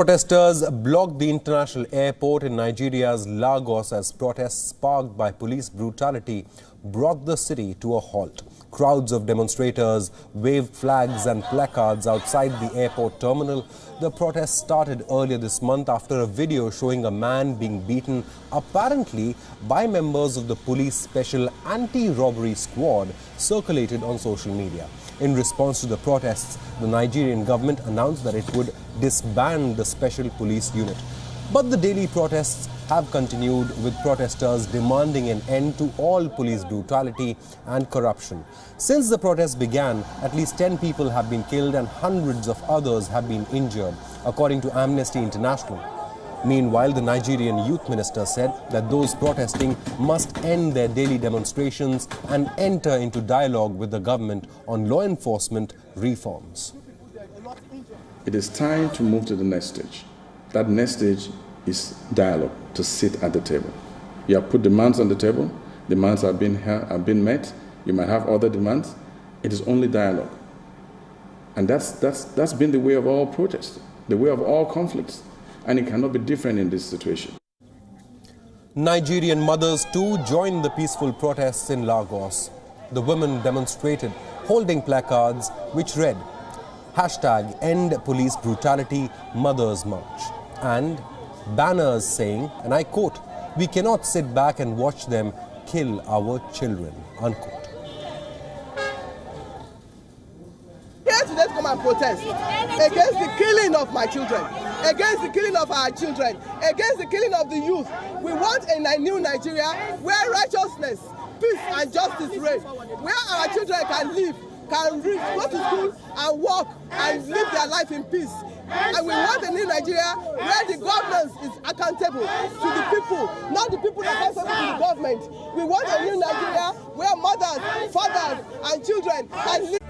Protesters blocked the international airport in Nigeria's Lagos as protests sparked by police brutality brought the city to a halt. Crowds of demonstrators waved flags and placards outside the airport terminal. The protest started earlier this month after a video showing a man being beaten, apparently by members of the police special anti-robbery squad, circulated on social media. In response to the protests, the Nigerian government announced that it would disband the special police unit. But the daily protests have continued, with protesters demanding an end to all police brutality and corruption. Since the protests began, at least 10 people have been killed and hundreds of others have been injured, according to Amnesty International. Meanwhile, the Nigerian youth minister said that those protesting must end their daily demonstrations and enter into dialogue with the government on law enforcement reforms. It is time to move to the next stage. That next stage is dialogue, to sit at the table. You have put demands on the table. Demands have been met. You might have other demands. It is only dialogue. And that's been the way of all protests, the way of all conflicts. And it cannot be different in this situation. Nigerian mothers too joined the peaceful protests in Lagos. The women demonstrated holding placards which read #EndPoliceBrutality Mothers March and banners saying, and I quote, "We cannot sit back and watch them kill our children," unquote. Here today to come and protest against the killing of my children, against the killing of our children, against the killing of the youth. We want a new Nigeria where righteousness, peace and justice reign, where our children can live, can read, go to school and work and live their life in peace. And we want a new Nigeria where the governance is accountable to the people, not the people that are accountable to the government. We want a new Nigeria where mothers, fathers and children can live.